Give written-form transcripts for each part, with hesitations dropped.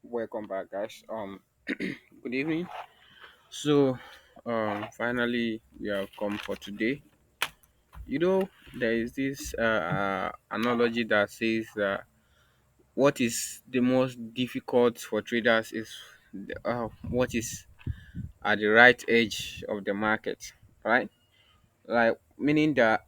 Welcome back, guys. Good evening. So, finally, we have come for today. There is this analogy that says that what is the most difficult for traders is what is at the right edge of the market, right? Like meaning that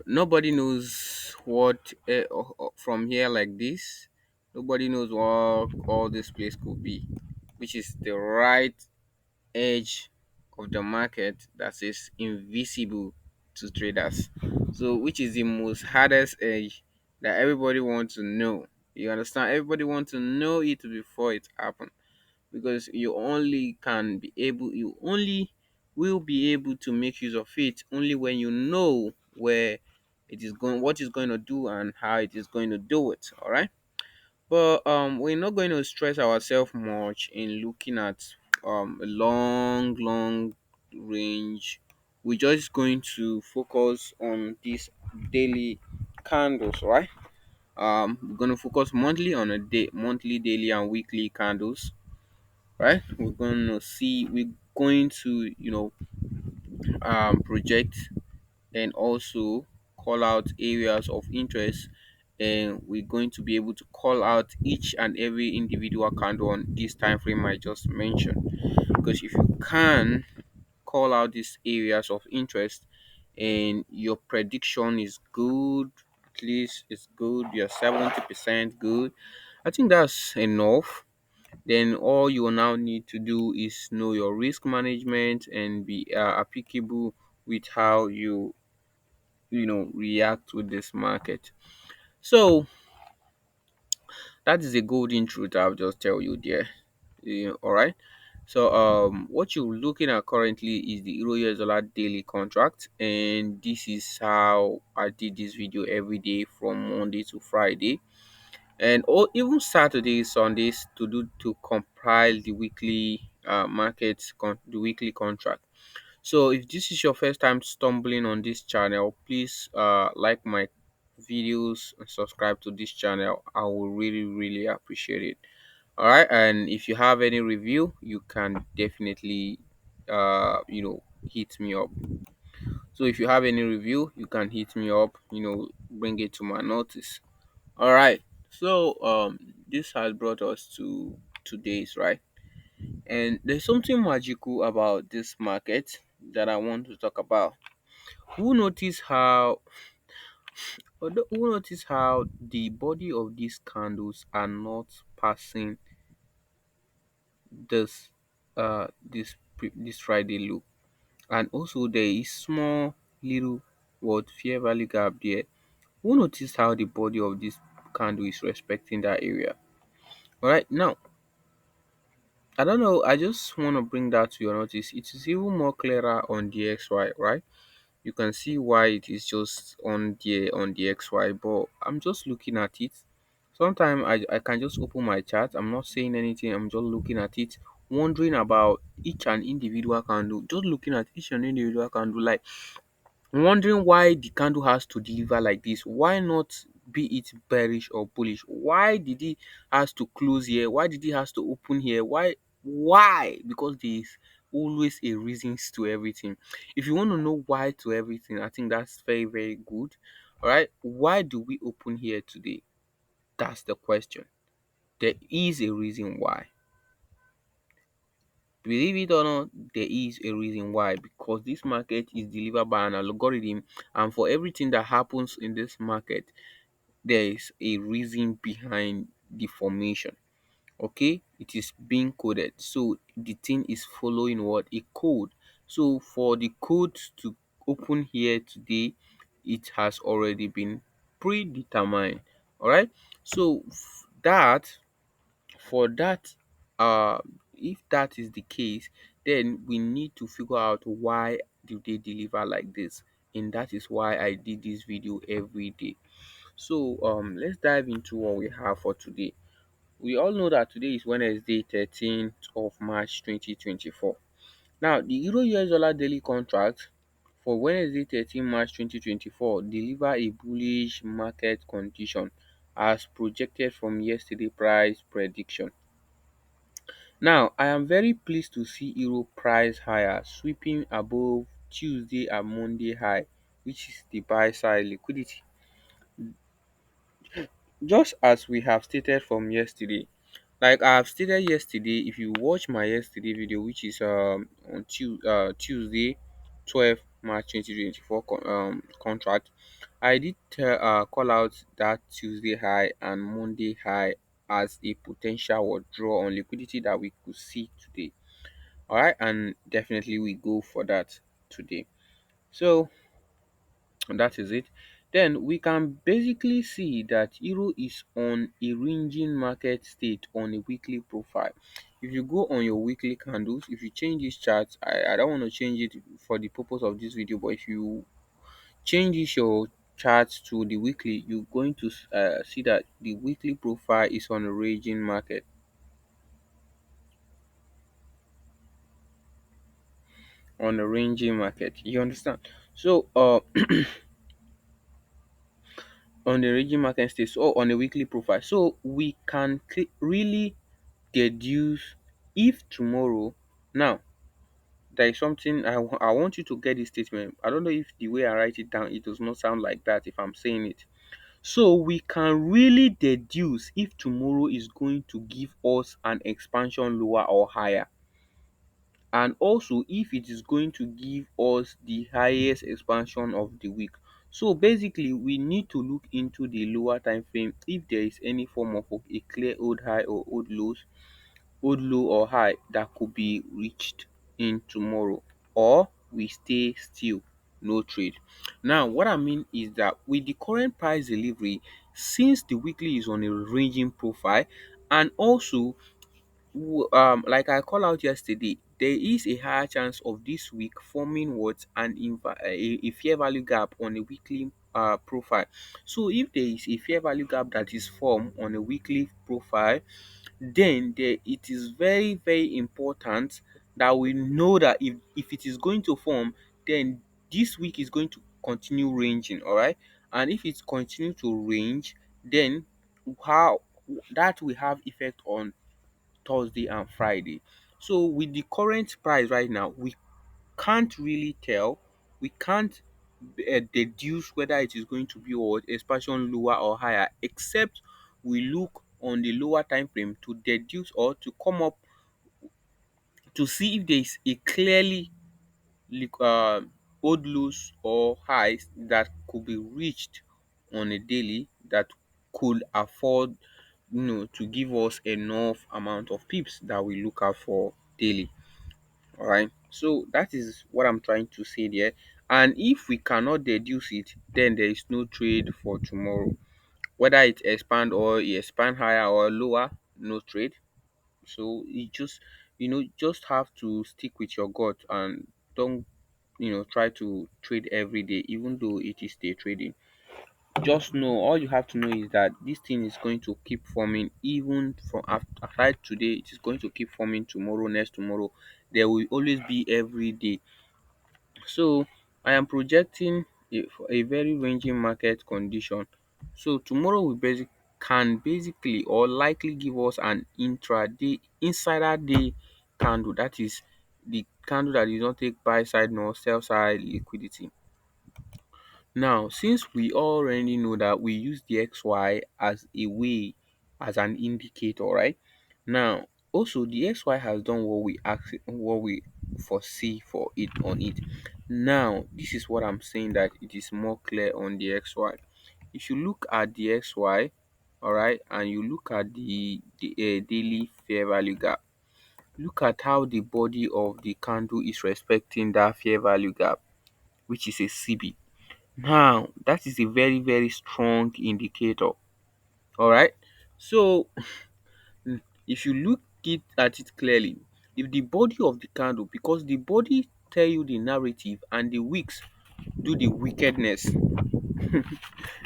nobody knows what from here like this. Nobody knows what all this place could be, which is the right edge of the market that is invisible to traders. So, which is the most hardest edge that everybody wants to know. You understand? Everybody wants to know it before it happens because you only will be able to make use of it only when you know where it is going, what it's going to do, and how it is going to do it. All right. But we're not going to stress ourselves much in looking at a long range. We're just going to focus on these daily candles, right? We're going to focus monthly on a day, monthly, daily, and weekly candles, right? We're going to project and also call out areas of interest, and we're going to be able to call out each and every individual candle on this time frame I just mentioned. Because if you can call out these areas of interest and your prediction is good, at least it's good, you're 70% good, I think that's enough. Then all you will now need to do is know your risk management and be applicable with how you react with this market. So that is a golden truth I'll just tell you there. All right. So what you're looking at currently is the Euro US dollar daily contract, and this is how I did this video every day from Monday to Friday, and or even Saturdays, Sundays to compile the weekly the weekly contract. So if this is your first time stumbling on this channel, please like my videos and subscribe to this channel. I will really appreciate it. All right, and if you have any review, you can definitely hit me up. So if you have any review, you can hit me up, bring it to my notice. All right. So this has brought us to today's, right? And there's something magical about this market that I want to talk about. Who notice how who notice how the body of these candles are not passing this this Friday look, and also there is small little what fair value gap there. Who notice how the body of this candle is respecting that area? All right, now I don't know. I just want to bring that to your notice. It is even more clearer on the XY, right? You can see why it is just on the XY, but I'm just looking at it. Sometimes I can just open my chart. I'm not saying anything. I'm just looking at it, wondering about each and individual candle. Just looking at each and individual candle, like wondering why the candle has to deliver like this. Why not be it bearish or bullish? Why did he has to close here? Why did he has to open here? Why? Because there's always a reasons to everything. If you want to know why to everything, I think that's very good. All right. Why do we open here today? That's the question. There is a reason why. Believe it or not, there is a reason why, because this market is delivered by an algorithm, and for everything that happens in this market, there is a reason behind the formation. Okay, it is being coded, so the thing is following what a code. So for the code to open here today, it has already been predetermined. All right, so that for that if that is the case, then we need to figure out why do they deliver like this, and that is why I did this video every day. So let's dive into what we have for today. We all know that today is Wednesday 13th of March 2024. Now the Euro US dollar daily contract for Wednesday 13 March 2024 deliver a bullish market condition as projected from yesterday price prediction. Now, I am very pleased to see euro price higher, sweeping above Tuesday and Monday high, which is the buy side liquidity. Just as we have stated from yesterday, like I have stated yesterday, if you watch my yesterday video, which is on Tuesday, 12 March 2024 contract, I did call out that Tuesday high and Monday high as a potential withdrawal on liquidity that we could see today. All right, and definitely we go for that today. So that is it. Then we can basically see that euro is on a ranging market state on a weekly profile. If you go on your weekly candles, if you change this chart, I don't want to change it for the purpose of this video, but if you change this your chart to the weekly, you're going to see that the weekly profile is on a raging market, on a ranging market. You understand? So on the raging market state, so on a weekly profile, so we can really deduce if tomorrow. Now, there is something I want you to get this statement. I don't know if the way I write it down, it does not sound like that if I'm saying it. So we can really deduce if tomorrow is going to give us an expansion lower or higher, and also if it is going to give us the highest expansion of the week. So basically we need to look into the lower time frame if there is any form of a clear old high or old low or high that could be reached in tomorrow, or we stay still, no trade. Now what I mean is that with the current price delivery, since the weekly is on a ranging profile, and also like I call out yesterday, there is a higher chance of this week forming what a fair value gap on a weekly profile. So if there is a fair value gap that is formed on a weekly profile, then it is very very important that we know that if it is going to form, then this week is going to continue ranging, all right? And if it continue to range, then how that will have effect on Thursday and Friday. So with the current price right now, we can't really tell. We can't deduce whether it is going to be or expansion lower or higher, except we look on the lower time frame to deduce or to come up to see if there is a clearly old lows or highs that could be reached on a daily that could afford, to give us enough amount of pips that we look out for daily. All right, so that is what I'm trying to say there. And if we cannot deduce it, then there is no trade for tomorrow, whether it expand or it expand higher or lower, no trade. So you just have to stick with your gut and don't try to trade every day, even though it is day trading. Just know, all you have to know is that this thing is going to keep forming. Even from after today, it is going to keep forming tomorrow, next tomorrow. There will always be every day. So I am projecting a very ranging market condition. So tomorrow will can basically or likely give us an intraday insider day candle. That is the candle that does not take buy side nor sell side liquidity. Now, since we already know that we use the XY as a way, as an indicator, right? Now, also the XY has done what we foresee for it on it. Now, this is what I'm saying, that it is more clear on the XY. If you look at the XY, all right, and you look at the daily fair value gap, look at how the body of the candle is respecting that fair value gap, which is a CB. Now, that is a very, very strong indicator. All right. So, if you look at it clearly, if the body of the candle, because the body tell you the narrative and the wicks do the wickedness.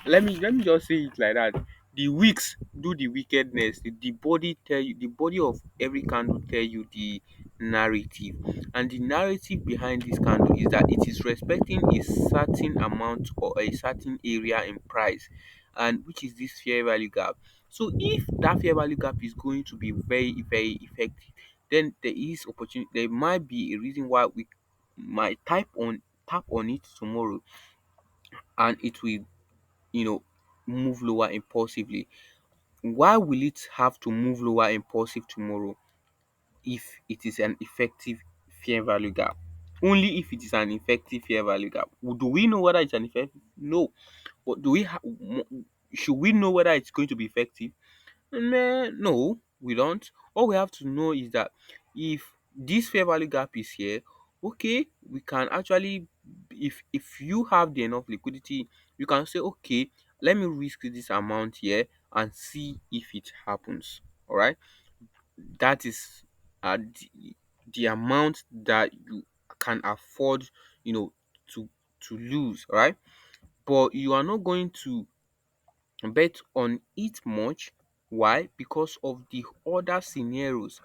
Let me just say it like that. The wicks do the wickedness. The body tell you, the body of every candle tell you the narrative, and the narrative behind this candle is that it is respecting a certain amount or a certain area in price, and which is this fair value gap. So if that fair value gap is going to be very effective, then there is opportunity, there might be a reason why we might tap on it tomorrow, and it will, you know, move lower impulsively. Why will it have to move lower impulsive tomorrow? If it is an effective fair value gap. Only if it is an effective fair value gap. Do we know whether it's an effective? No. But should we know whether it's going to be effective? No, we don't. All we have to know is that if this fair value gap is here, okay, we can actually, if you have the enough liquidity, you can say, okay, let me risk this amount here and see if it happens. All right, that is the amount that you can afford, you know, to lose, right? But you are not going to bet on it much. Why? Because of the other scenarios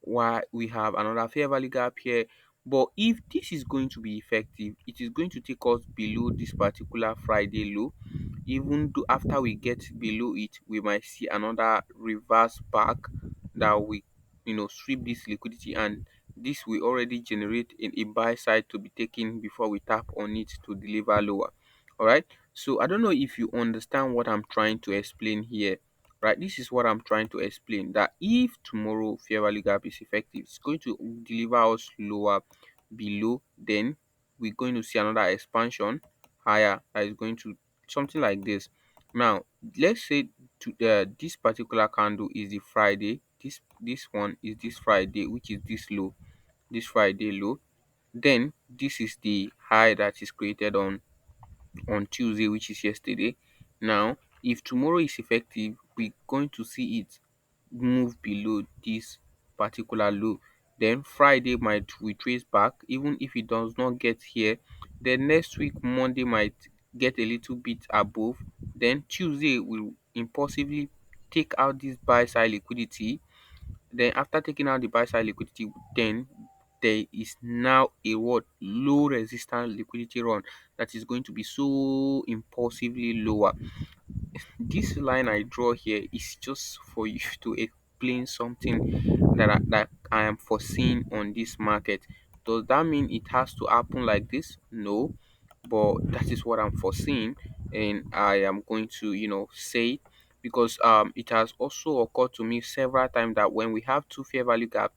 why we have another fair value gap here. But if this is going to be effective, it is going to take us below this particular Friday low. Even though after we get below it, we might see another reverse back that we, sweep this liquidity, and this will already generate in a buy side to be taken before we tap on it to deliver lower. All right, so I don't know if you understand what I'm trying to explain here. Right, this is what I'm trying to explain, that if tomorrow fair value gap is effective, it's going to deliver us lower below, then we're going to see another expansion higher that is going to something like this. Now let's say this particular candle is the Friday, this one is this Friday, which is this low, this Friday low. Then this is the high that is created on Tuesday, which is yesterday. Now, if tomorrow is effective, we're going to see it move below this particular low. Then Friday might retrace back, even if it does not get here. Then next week, Monday might get a little bit above. Then Tuesday will impulsively take out this buy side liquidity. Then after taking out the buy side liquidity, then there is now a what low resistance liquidity run that is going to be so impulsively lower. This line I draw here is just for you to explain something that I am foreseeing on this market. Does that mean it has to happen like this? No, but that is what I'm foreseeing, and I am going to, say it, because it has also occurred to me several times that when we have two fair value gap,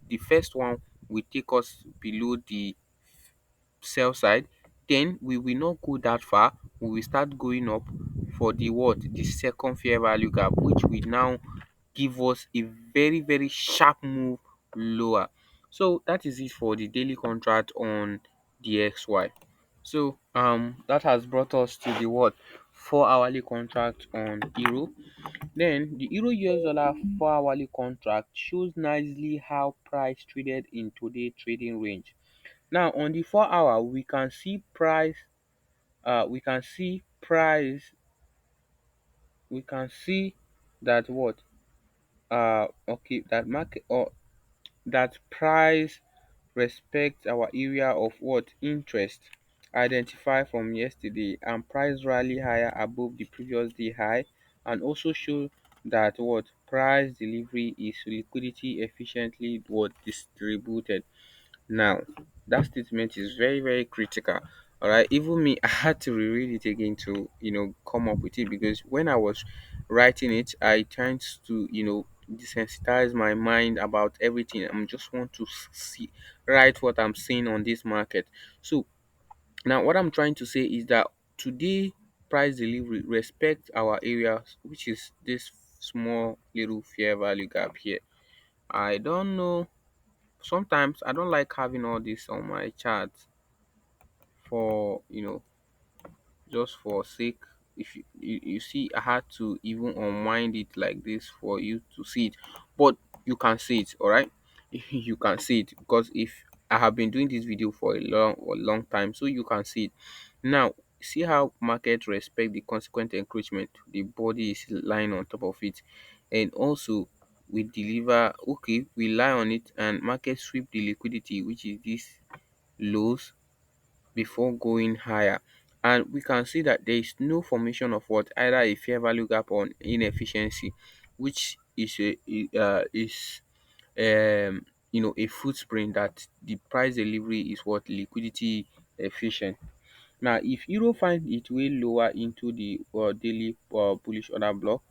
the first one will take us below the sell side, then we will not go that far. We will start going up for the what? The second fair value gap, which will now give us a very sharp move lower. So that is it for the daily contract on the XY. So that has brought us to the what? 4 hourly contract on Euro. Then the Euro US dollar 4 hourly contract shows nicely how price traded in today's trading range. Now on the 4 hour, we can see price, we can see that what okay, that market, or that price respect our area of what interest identified from yesterday, and price rally higher above the previous day high, and also show that what price delivery is liquidity efficiently what distributed. Now, that statement is very critical. All right, even me, I had to reread it again to come up with it, because when I was writing it, I tend to desensitize my mind about everything. I just want to see write what I'm seeing on this market. So now, what I'm trying to say is that today price delivery respect our areas, which is this small little fair value gap here. I don't know, sometimes I don't like having all this on my chart for just for sake. If you see, I had to even unwind it like this for you to see it, but you can see it. All right, you can see it, because if I have been doing this video for a long time, so you can see it. Now see how market respect the consequent encroachment, the body is lying on top of it, and also we deliver, okay, we lie on it, and market sweep the liquidity, which is this lows, before going higher. and we can see that there is no formation of what either a fair value gap or inefficiency, which is a footprint that the price delivery is what liquidity efficient. Now, if euro find its way lower into the daily bullish order block,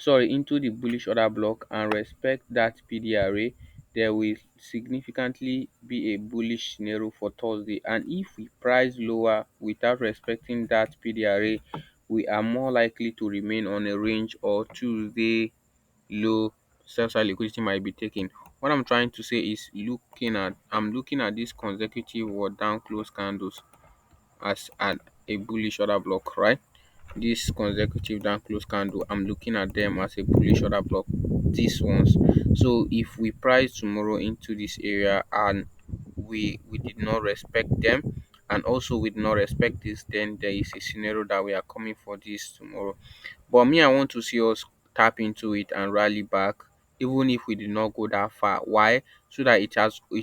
into the bullish order block and respect that PDRA, there will significantly be a bullish scenario for Thursday. And if we price lower without respecting that PDRA, we are more likely to remain on a range, or Tuesday low sell side liquidity might be taken. What I'm trying to say is I'm looking at these consecutive or down close candles as a bullish order block, right? This consecutive down close candle, I'm looking at them as a bullish order block, these ones. So if we price tomorrow into this area and we did not respect them, and also we did not respect this, then there is a scenario that we are coming for this tomorrow. But me, I want to see us tap into it and rally back, even if we did not go that far. Why? So that it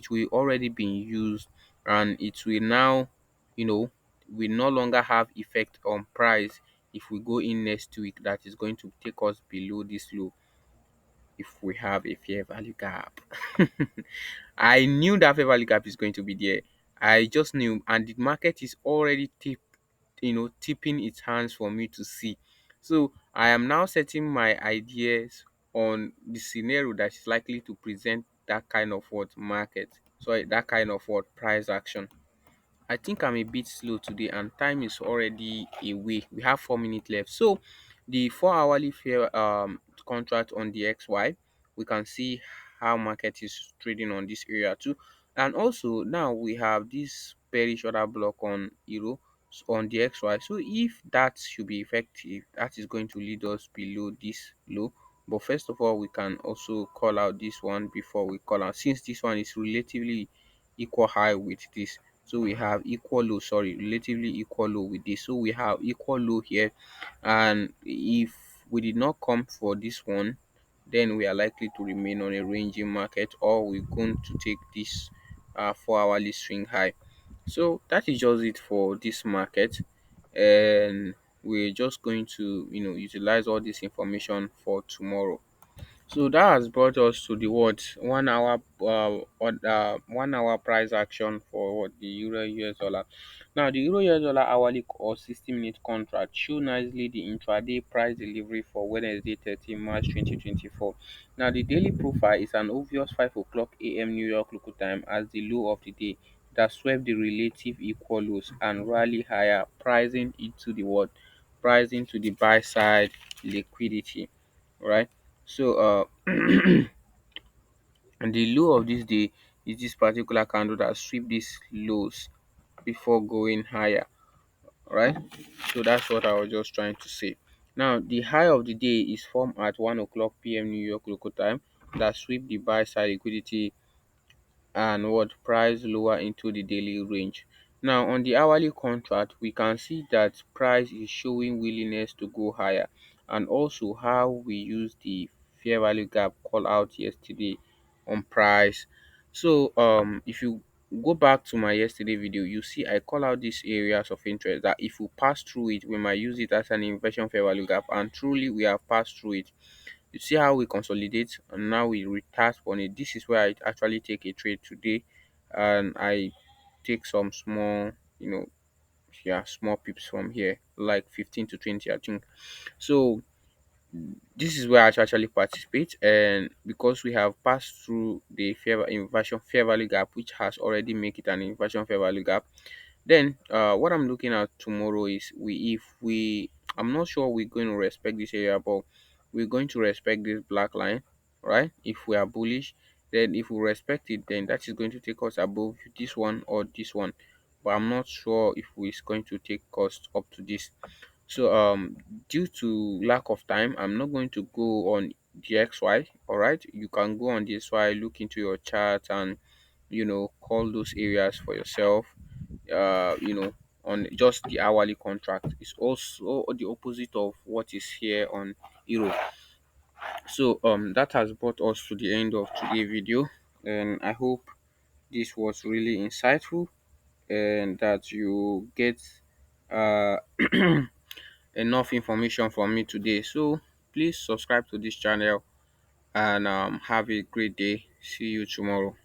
will already been used, and it will now, you know, will no longer have effect on price if we go in next week. That is going to take us below this low if we have a fair value gap. I knew that fair value gap is going to be there. I just knew, and the market is already tipping its hands for me to see. So I am now setting my ideas on the scenario that is likely to present that kind of what market, sorry, that kind of what price action. I think I'm a bit slow today, and time is already away. We have 4 minutes left. So the 4 hourly fair contract on the XY, we can see how market is trading on this area too. And also now we have this bearish order block on euro on the XY. So if that should be effective, that is going to lead us below this low. But first of all, we can also call out this one before we call out, since this one is relatively equal high with this. So we have equal low, sorry, relatively equal low with this. So we have equal low here, and if we did not come for this one, then we are likely to remain on a ranging market, or we're going to take this 4 hourly swing high. So that is just it for this market, and we're just going to utilize all this information for tomorrow. So that has brought us to the what 1 hour 1 hour price action for what the euro US dollar. Now the euro US dollar hourly or 60-minute contract show nicely the intraday price delivery for Wednesday 13 March 2024. Now the daily profile is an obvious 5 o'clock AM New York local time as the low of the day that swept the relative equal lows and rally higher, pricing to the buy side liquidity, right? So and the low of this day is this particular candle that sweep these lows before going higher, right? So that's what I was just trying to say. Now the high of the day is formed at 1 o'clock PM New York local time that sweep the buy side liquidity and what price lower into the daily range. Now on the hourly contract, we can see that price is showing willingness to go higher, and also how we use the fair value gap call out yesterday on price. So if you go back to my yesterday video, you see I call out these areas of interest that if we pass through it, we might use it as an inversion fair value gap, and truly we have passed through it. You see how we consolidate and now we retest on it. This is where I actually take a trade today, and I take some small, yeah, small pips from here, like 15 to 20, I think. So this is where I actually participate, and because we have passed through the inversion fair value gap, which has already make it an inversion fair value gap, then what I'm looking at tomorrow is I'm not sure we're going to respect this area, but we're going to respect this black line, right? If we are bullish, then if we respect it, then that is going to take us above this one or this one. But I'm not sure if we're going to take us up to this. So due to lack of time, I'm not going to go on the XY. All right, you can go on the XY, look into your chart, and call those areas for yourself. On just the hourly contract is also the opposite of what is here on euro. So that has brought us to the end of today's video, and I hope this was really insightful and that you get uh enough information from me today. So please subscribe to this channel and have a great day. See you tomorrow.